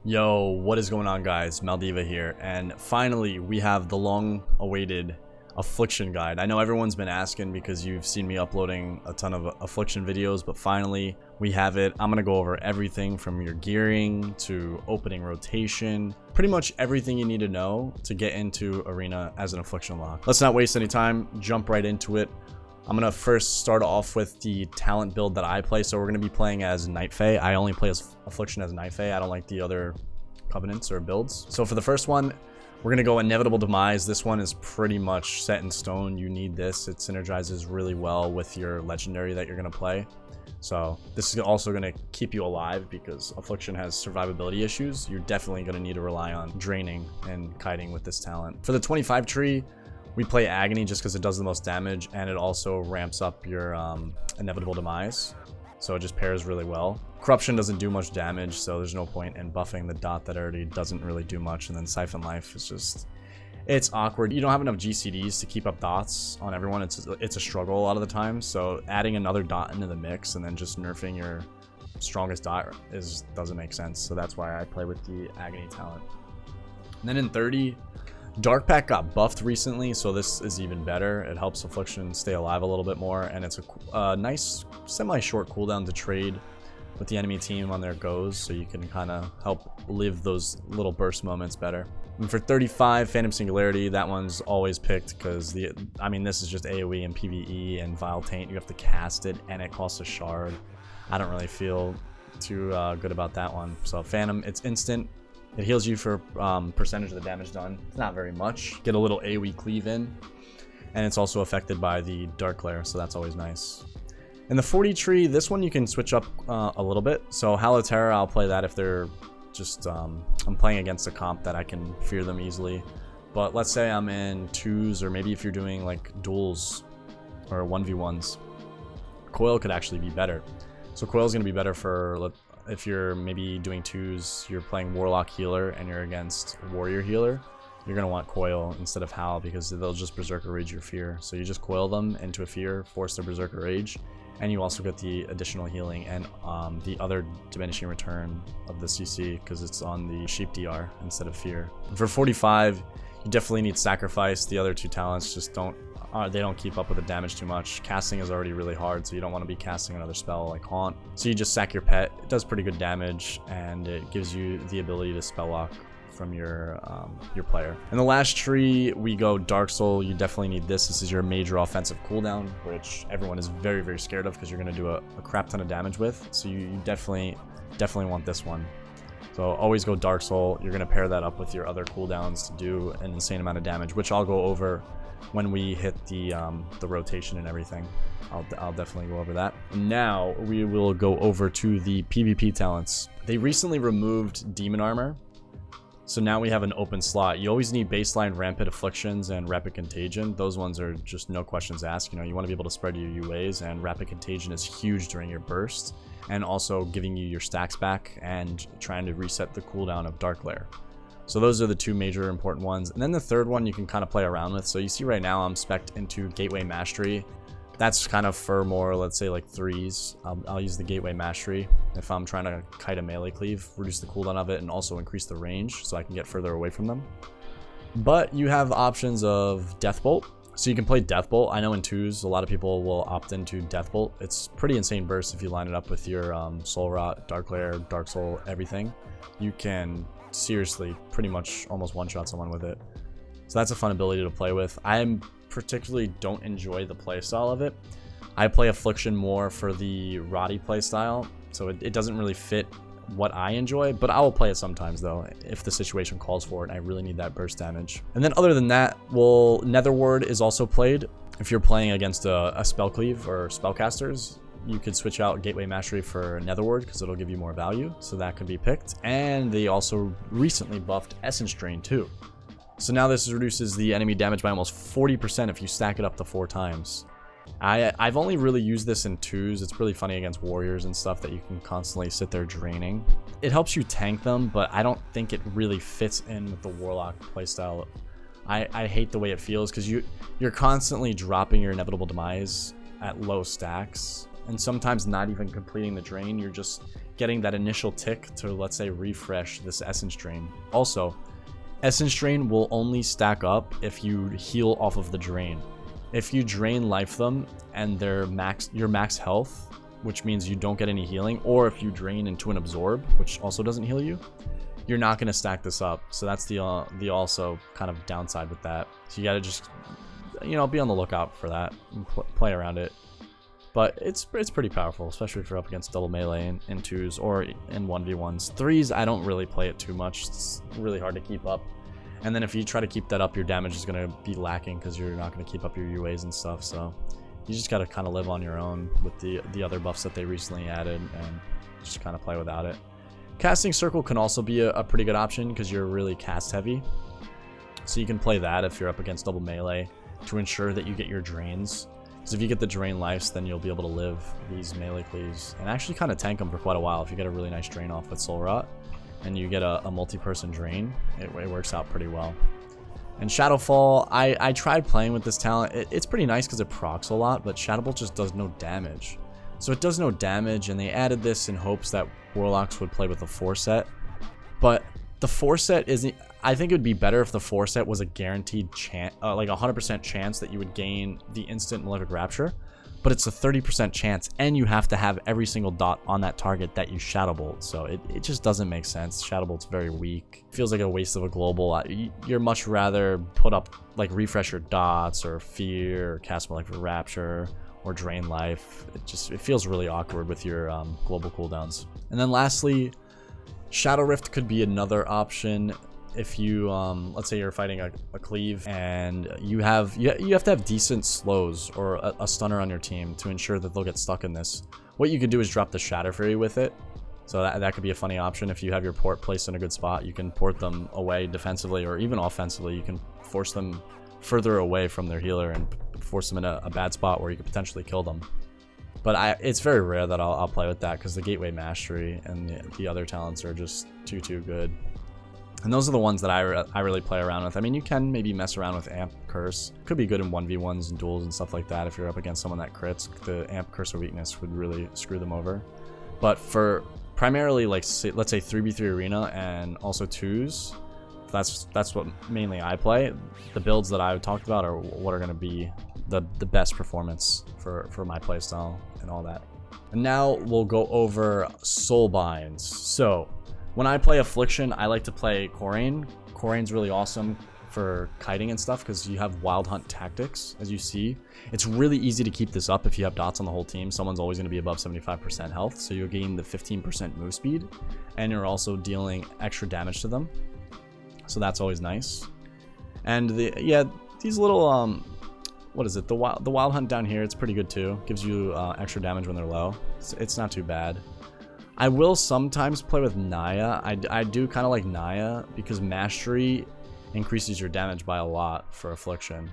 Yo, what is going on, guys? Maldiva here, and finally we have the long-awaited Affliction guide. I know everyone's been asking because you've seen me uploading a ton of Affliction videos, but finally we have it. I'm gonna go over everything from your gearing to opening rotation, pretty much everything you need to know to get into Arena as an Affliction lock. Let's not waste any time, jump right into it. I'm gonna first start off with the talent build that I play. So we're gonna be playing as Night Fae. I only play as Affliction as Night Fae. I don't like the other covenants or builds. So for the first one, we're gonna go Inevitable Demise. This one is pretty much set in stone. You need this. It synergizes really well with your legendary that you're gonna play. So this is also gonna keep you alive because Affliction has survivability issues. You're definitely gonna need to rely on draining and kiting with this talent. For the 25 tree, we play Agony just because it does the most damage and it also ramps up your Inevitable Demise. So it just pairs really well. Corruption doesn't do much damage, so there's no point in buffing the dot that already doesn't really do much. And then Siphon Life is just, it's awkward. You don't have enough GCDs to keep up dots on everyone. It's a struggle a lot of the time. So adding another dot into the mix and then just nerfing your strongest dot doesn't make sense. So that's why I play with the Agony talent. And then in 30, Dark Pact got buffed recently, so this is even better. It helps Affliction stay alive a little bit more, and it's a nice semi-short cooldown to trade with the enemy team on their goes, so you can kind of help live those little burst moments better. And for 35, Phantom Singularity, that one's always picked because this is just AoE and PvE and Vile Taint. You have to cast it, and it costs a shard. I don't really feel too good about that one. So Phantom, it's instant. It heals you for percentage of the damage done. It's not very much. Get a little AoE cleave in. And it's also affected by the Dark Glare, so that's always nice. In the 40 tree, this one you can switch up a little bit. So Halaterra, I'll play that if they're just... I'm playing against a comp that I can fear them easily. But let's say I'm in 2s, or maybe if you're doing like duels or 1v1s, Coil could actually be better. So Coil's going to be better for... If you're maybe doing 2s, you're playing Warlock healer and you're against Warrior healer, you're going to want Coil instead of Hal because they'll just Berserker Rage your fear. So you just coil them into a fear, force their Berserker Rage, and you also get the additional healing and the other diminishing return of the CC because it's on the Sheep DR instead of fear. For 45, you definitely need Sacrifice. The other two talents just they don't keep up with the damage too much. Casting is already really hard, so you don't want to be casting another spell like Haunt. So you just sack your pet. It does pretty good damage, and it gives you the ability to spell lock from your player. In the last tree, we go Dark Soul. You definitely need this. This is your major offensive cooldown, which everyone is very, very scared of because you're going to do a crap ton of damage with. So you definitely want this one. So always go Dark Soul. You're going to pair that up with your other cooldowns to do an insane amount of damage, which I'll go over when we hit the rotation and everything. I'll definitely go over that. Now we will go over to the PvP talents. They recently removed Demon Armor, so now we have an open slot. You always need baseline Rampant Afflictions and Rapid Contagion. Those ones are just no questions asked. You know, you want to be able to spread your UAs, and Rapid Contagion is huge during your burst, and also giving you your stacks back and trying to reset the cooldown of Dark Glare. So those are the two major important ones. And then the third one you can kind of play around with. So you see right now I'm spec'd into Gateway Mastery. That's kind of for more, let's say like 3s. I'll use the Gateway Mastery if I'm trying to kite a melee cleave, reduce the cooldown of it, and also increase the range so I can get further away from them. But you have options of Deathbolt. So you can play Deathbolt. I know in 2s, a lot of people will opt into Deathbolt. It's pretty insane burst if you line it up with your Soul Rot, Dark Glare, Dark Soul, everything. You can seriously pretty much almost one-shot someone with it. So that's a fun ability to play with. I particularly don't enjoy the playstyle of it. I play Affliction more for the Roddy playstyle, so it doesn't really fit what I enjoy, but I will play it sometimes though if the situation calls for it and I really need that burst damage. And then other than that, well, Netherward is also played. If you're playing against a Spellcleave or Spellcasters, you could switch out Gateway Mastery for Netherward because it'll give you more value, so that could be picked. And they also recently buffed Essence Drain too. So now this reduces the enemy damage by almost 40% if you stack it up to 4 times. I've only really used this in 2s. It's really funny against warriors and stuff that you can constantly sit there draining. It helps you tank them, but I don't think it really fits in with the Warlock playstyle. I hate the way it feels because you're constantly dropping your Inevitable Demise at low stacks. And sometimes not even completing the drain, getting that initial tick to, let's say, refresh this essence drain. Also, essence drain will only stack up if you heal off of the drain. If you drain life them and they're your max health, which means you don't get any healing, or if you drain into an absorb, which also doesn't heal you, you're not going to stack this up. So that's the also kind of downside with that. So you got to just, you know, be on the lookout for that and play around it. But it's pretty powerful, especially if you're up against double melee in 2s or in 1v1s. 3s, I don't really play it too much. It's really hard to keep up. And then if you try to keep that up, your damage is going to be lacking because you're not going to keep up your UAs and stuff. So you just got to kind of live on your own with the other buffs that they recently added and just kind of play without it. Casting Circle can also be a pretty good option because you're really cast heavy. So you can play that if you're up against double melee to ensure that you get your drains. Because if you get the drain lives, then you'll be able to live these melee cleaves and actually kind of tank them for quite a while. If you get a really nice drain off with Soul Rot and you get a multi-person drain, it works out pretty well. And Shadowfall, I tried playing with this talent. It's pretty nice because it procs a lot, but Shadowbolt just does no damage. So it does no damage, and they added this in hopes that Warlocks would play with a 4-set. But the 4-set isn't... I think it would be better if the 4-set was a guaranteed chance, like a 100% chance that you would gain the instant Malefic Rapture. But it's a 30% chance, and you have to have every single dot on that target that you Shadowbolt. So it just doesn't make sense. Shadowbolt's very weak. It feels like a waste of a global. You're much rather put up, like, refresh your dots, or Fear, or cast Malefic Rapture, or Drain Life. It feels really awkward with your global cooldowns. And then lastly, Shadow Rift could be another option. If you let's say you're fighting a cleave and you have to have decent slows or a stunner on your team to ensure that they'll get stuck in this. What you could do is drop the Shatter Fury with it. So that could be a funny option. If you have your port placed in a good spot, you can port them away defensively or even offensively. You can force them further away from their healer and force them in a bad spot where you could potentially kill them. But it's very rare that I'll play with that because the Gateway Mastery and the other talents are just too good. And those are the ones that I really play around with. I mean, you can maybe mess around with Amp Curse. Could be good in 1v1s and duels and stuff like that. If you're up against someone that crits, the Amp Curse or Weakness would really screw them over. But for primarily, like, let's say 3v3 Arena and also 2s, that's what mainly I play. The builds that I talked about are what are going to be the best performance for my playstyle and all that. And now we'll go over Soulbinds. So when I play Affliction, I like to play Corain. Corain's really awesome for kiting and stuff because you have Wild Hunt tactics, as you see. It's really easy to keep this up if you have dots on the whole team. Someone's always going to be above 75% health, so you'll gain the 15% move speed, and you're also dealing extra damage to them. So that's always nice. And these little what is it? The Wild Hunt down here, it's pretty good too. Gives you extra damage when they're low. It's not too bad. I will sometimes play with Naya. I do kind of like Naya because Mastery increases your damage by a lot for Affliction.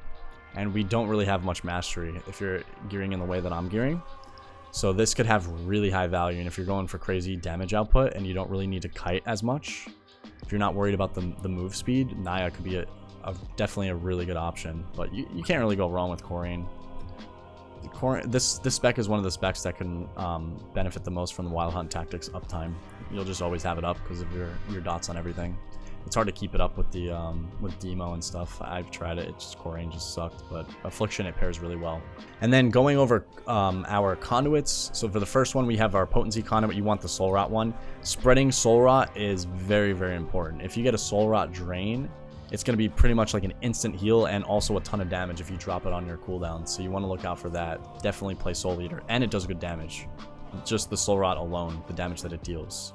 And we don't really have much Mastery if you're gearing in the way that I'm gearing. So this could have really high value. And if you're going for crazy damage output and you don't really need to kite as much, if you're not worried about the move speed, Naya could be definitely a really good option. But you can't really go wrong with Corain. This spec is one of the specs that can benefit the most from the Wild Hunt tactics uptime. You'll just always have it up because of your dots on everything. It's hard to keep it up with the with Demo and stuff. I've tried it. Corain just sucked, but Affliction, it pairs really well. And then going over our conduits. So for the first one, we have our Potency conduit. You want the Soul Rot one. Spreading Soul Rot is very, very important. If you get a Soul Rot drain, it's going to be pretty much like an instant heal and also a ton of damage if you drop it on your cooldown. So you want to look out for that. Definitely play Soul Leader. And it does good damage. Just the Soul Rot alone, the damage that it deals.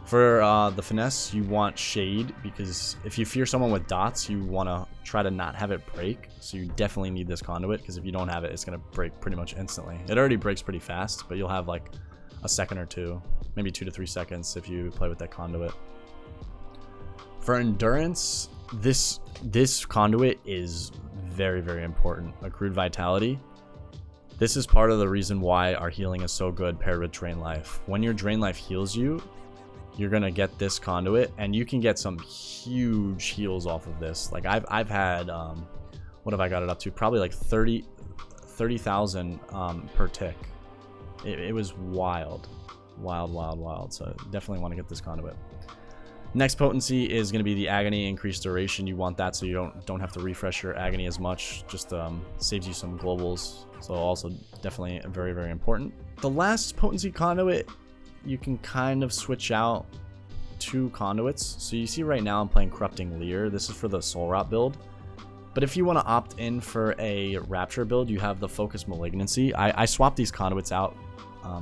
For the Finesse, you want Shade, because if you fear someone with dots, you want to try to not have it break. So you definitely need this conduit, because if you don't have it, it's going to break pretty much instantly. It already breaks pretty fast, but you'll have like a second or two, maybe 2 to 3 seconds if you play with that conduit. For Endurance, this conduit is very, very important. Accrued Vitality. This is part of the reason why our healing is so good paired with Drain Life. When your Drain Life heals you, you're gonna get this conduit, and you can get some huge heals off of this. Like I've had what have I got it up to? Probably like 30,000 per tick. It was wild. wild, wild, wild. So definitely want to get this Conduit. Next potency is going to be the Agony, increased duration. You want that so you don't have to refresh your Agony as much. Just saves you some globals. So also definitely very, very important. The last potency Conduit, you can kind of switch out 2 Conduits. So you see right now I'm playing Corrupting Leer. This is for the Soul Rot build. But if you want to opt in for a Rapture build, you have the Focus Malignancy. I swap these Conduits out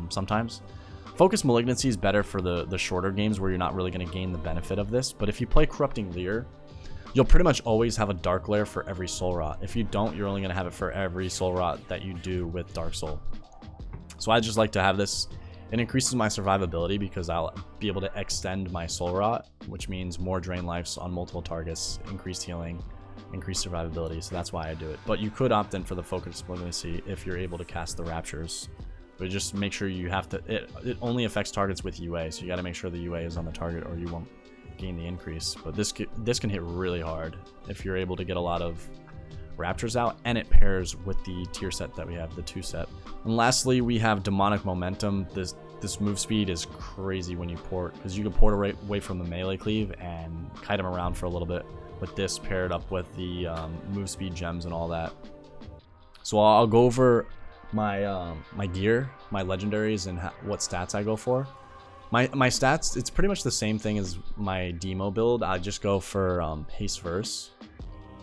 sometimes. Focus Malignancy is better for the shorter games where you're not really going to gain the benefit of this. But if you play Corrupting Leer, you'll pretty much always have a Dark Lair for every Soul Rot. If you don't, you're only going to have it for every Soul Rot that you do with Dark Soul. So I just like to have this. It increases my survivability because I'll be able to extend my Soul Rot, which means more drain lives on multiple targets, increased healing, increased survivability. So that's why I do it. But you could opt in for the Focus Malignancy if you're able to cast the Raptures. But just make sure you have to, it only affects targets with UA, so you got to make sure the UA is on the target or you won't gain the increase. But this can hit really hard if you're able to get a lot of Raptors out, and it pairs with the tier set that we have, the 2 set. And lastly, we have Demonic Momentum. This move speed is crazy when you port, because you can port away from the melee cleave and kite him around for a little bit with this paired up with the move speed gems and all that. So I'll go over my gear, my legendaries, and what stats I go for. My stats, it's pretty much the same thing as my demo build. I just go for haste verse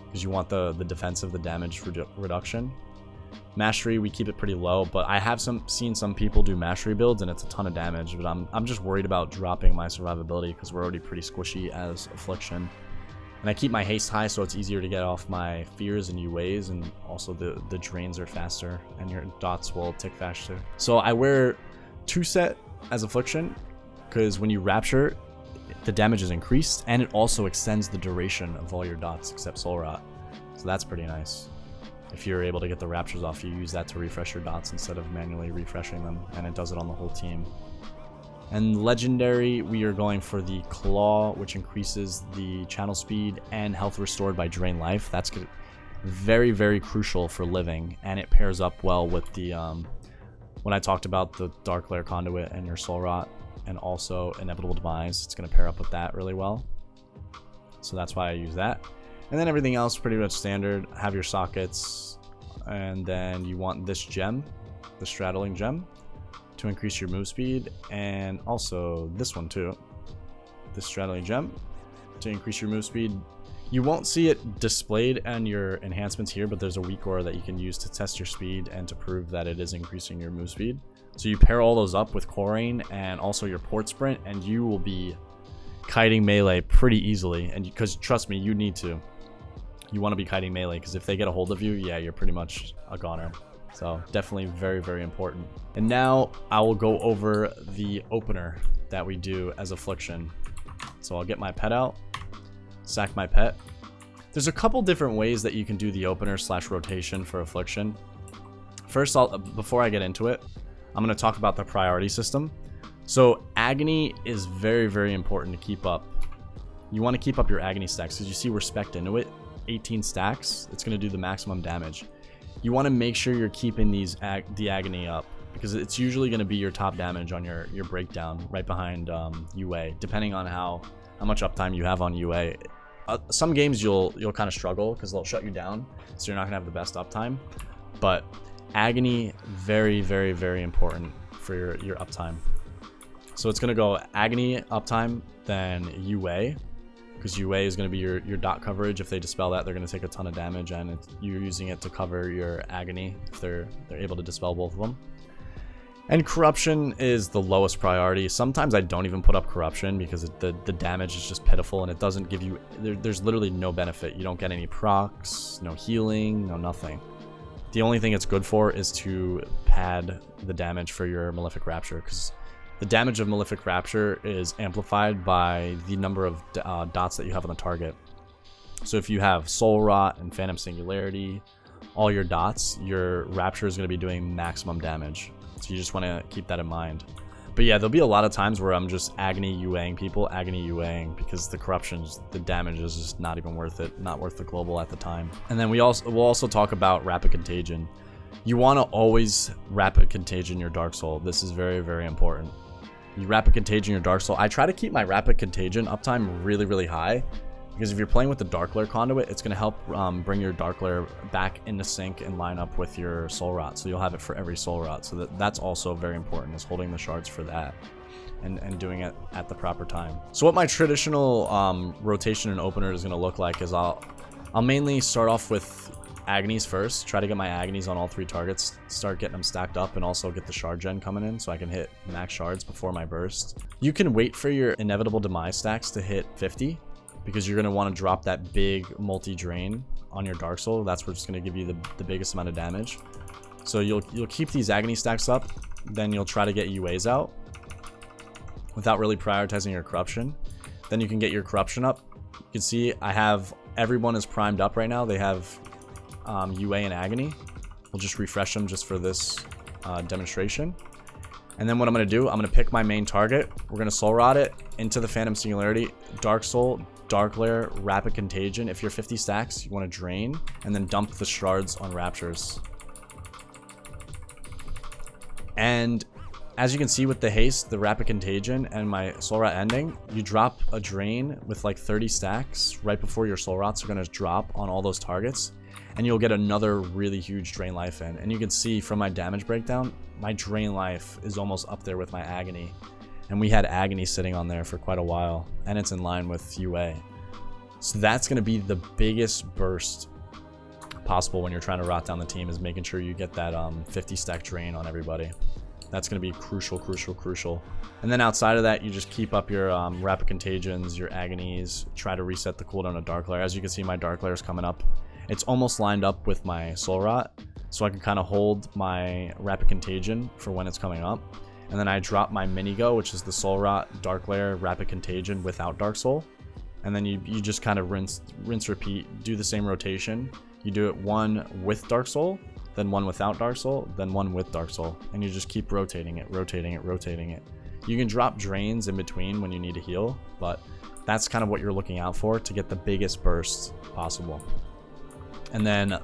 because you want the defensive, the damage reduction. Mastery, we keep it pretty low, but I have seen some people do mastery builds and it's a ton of damage. But I'm just worried about dropping my survivability because we're already pretty squishy as Affliction. And I keep my haste high so it's easier to get off my fears and UAs, and also the drains are faster and your dots will tick faster. So I wear 2 set as Affliction because when you Rapture, the damage is increased and it also extends the duration of all your dots except Soul Rot. So that's pretty nice. If you're able to get the Raptures off, you use that to refresh your dots instead of manually refreshing them, and it does it on the whole team. And legendary, we are going for the Claw, which increases the channel speed and health restored by drain life. That's very, very crucial for living, and it pairs up well with the when I talked about the Dark Lair Conduit and your Soul Rot, and also Inevitable Demise. It's going to pair up with that really well. So that's why I use that. And then everything else pretty much standard. Have your sockets, and then you want this gem, the Straddling Gem, to increase your move speed, and also this one too, this Straddling Gem, to increase your move speed. You won't see it displayed on your enhancements here, but there's a weak aura that you can use to test your speed and to prove that it is increasing your move speed. So you pair all those up with Corain and also your Port Sprint, and you will be kiting melee pretty easily. And because trust me, you need to. You want to be kiting melee, because if they get a hold of you, yeah, you're pretty much a goner. So definitely very, very important. And now I will go over the opener that we do as Affliction. So I'll get my pet out, sack my pet. There's a couple different ways that you can do the opener / rotation for Affliction. First, before I get into it, I'm going to talk about the priority system. So Agony is very, very important to keep up. You want to keep up your Agony stacks, because you see we're spec'd into it. 18 stacks, it's going to do the maximum damage. You want to make sure you're keeping the Agony up, because it's usually going to be your top damage on your breakdown, right behind UA, depending on how much uptime you have on UA. Some games you'll kind of struggle because they'll shut you down, so you're not going to have the best uptime. But Agony, very, very, very important for your uptime. So it's going to go Agony uptime, then UA, because UA is going to be your dot coverage. If they dispel that, they're going to take a ton of damage, and you're using it to cover your Agony if they're able to dispel both of them. And Corruption is the lowest priority. Sometimes I don't even put up Corruption because the damage is just pitiful, and it doesn't give you, there's literally no benefit. You don't get any procs, no healing, no nothing. The only thing it's good for is to pad the damage for your Malefic Rapture, because the damage of Malefic Rapture is amplified by the number of dots that you have on the target. So if you have Soul Rot and Phantom Singularity, all your dots, your Rapture is going to be doing maximum damage. So you just want to keep that in mind. But yeah, there'll be a lot of times where I'm just Agony UAing people, Agony UAing, because the Corruptions, the damage is just not even worth it, not worth the global at the time. And then we'll also talk about Rapid Contagion. You want to always Rapid Contagion your Dark Soul. This is very, very important. You Rapid Contagion your Dark Soul. I try to keep my Rapid Contagion uptime really, really high, because if you're playing with the Dark Lair Conduit, it's going to help bring your Dark Lair back into sync and line up with your Soul Rot. So you'll have it for every Soul Rot. So that's also very important, is holding the shards for that and doing it at the proper time. So what my traditional rotation and opener is going to look like is I'll mainly start off with Agonies first. Try to get my Agonies on all 3 targets. Start getting them stacked up and also get the shard gen coming in so I can hit max shards before my burst. You can wait for your Inevitable Demise stacks to hit 50 because you're going to want to drop that big multi-drain on your Dark Soul. That's what's going to give you the biggest amount of damage. So you'll keep these Agony stacks up. Then you'll try to get UAs out without really prioritizing your Corruption. Then you can get your Corruption up. You can see I have everyone is primed up right now. They have UA and Agony. We'll just refresh them just for this demonstration. And then what I'm going to do, I'm going to pick my main target. We're going to Soul Rot it into the Phantom Singularity, Dark Soul, Dark Lair, Rapid Contagion. If you're 50 stacks, you want to drain and then dump the shards on Raptures. And as you can see with the haste, the Rapid Contagion, and my Soul Rot ending, you drop a drain with like 30 stacks right before your Soul Rots are going to drop on all those targets. And you'll get another really huge drain life in. And you can see from my damage breakdown, my drain life is almost up there with my Agony. And we had Agony sitting on there for quite a while. And it's in line with UA. So that's going to be the biggest burst possible when you're trying to rot down the team, is making sure you get that 50 stack drain on everybody. That's going to be crucial, crucial, crucial. And then outside of that, you just keep up your Rapid Contagions, your Agonies, try to reset the cooldown of Dark Lair. As you can see, my Dark Lair is coming up. It's almost lined up with my Soul Rot, so I can kind of hold my Rapid Contagion for when it's coming up. And then I drop my Mini Go, which is the Soul Rot, Dark Lair, Rapid Contagion without Dark Soul. And then you just kind of rinse, repeat, do the same rotation. You do it one with Dark Soul, then one without Dark Soul, then one with Dark Soul. And you just keep rotating it, rotating it, rotating it. You can drop drains in between when you need to heal, but that's kind of what you're looking out for to get the biggest burst possible. And then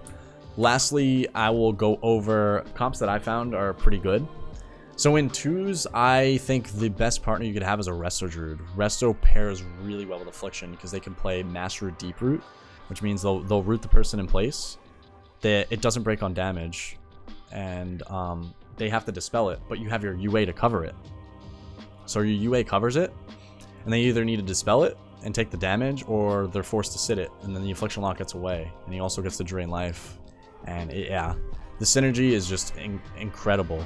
lastly, I will go over comps that I found are pretty good. So in twos, I think the best partner you could have is a Resto Druid. Resto pairs really well with Affliction because they can play Mass Root, Deep Root, which means they'll root the person in place. It doesn't break on damage, and they have to dispel it, but you have your UA to cover it. So your UA covers it, and they either need to dispel it and take the damage, or they're forced to sit it, and then the Affliction Lock gets away, and he also gets to drain life. And yeah, the synergy is just incredible.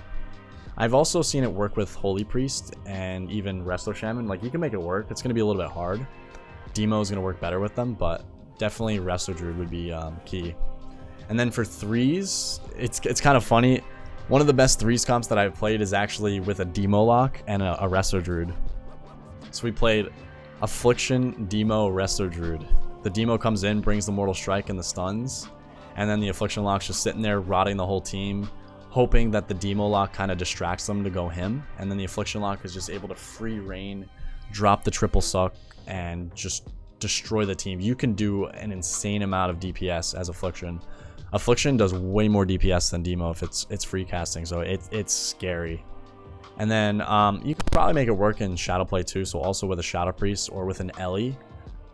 I've also seen it work with Holy Priest and even Resto Shaman. Like, you can make it work. It's going to be a little bit hard. Demo is going to work better with them, but definitely Resto Druid would be key. And then for threes, it's kind of funny. One of the best threes comps that I've played is actually with a Demo Lock and a Resto Druid. So we played Affliction, Demo, Resto Druid. The Demo comes in, brings the Mortal Strike and the stuns, and then the Affliction Lock's just sitting there rotting the whole team, hoping that the Demo Lock kind of distracts them to go him, and then the Affliction Lock is just able to free reign, drop the triple suck, and just destroy the team. You can do an insane amount of DPS as Affliction. Affliction does way more DPS than Demo if it's free casting, so it's scary. And then you could probably make it work in Shadowplay too, so also with a Shadow Priest or with an Ellie.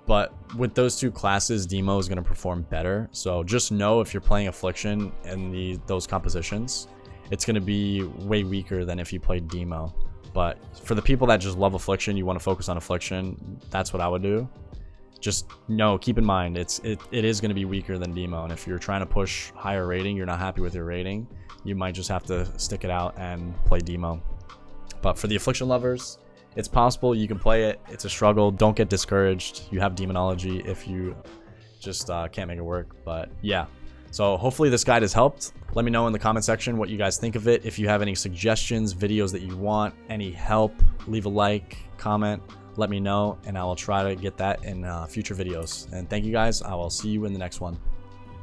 But with those two classes, Demo is going to perform better. So just know if you're playing Affliction in those compositions, it's going to be way weaker than if you played Demo. But for the people that just love Affliction, you want to focus on Affliction, that's what I would do. Just know, keep in mind, it is going to be weaker than Demo. And if you're trying to push higher rating, you're not happy with your rating, you might just have to stick it out and play Demo. But for the Affliction lovers, it's possible. You can play it. It's a struggle. Don't get discouraged. You have Demonology if you just can't make it work. But yeah, so hopefully this guide has helped. Let me know in the comment section what you guys think of it. If you have any suggestions, videos that you want, any help, leave a like, comment, let me know, and I will try to get that in future videos. And thank you guys. I will see you in the next one.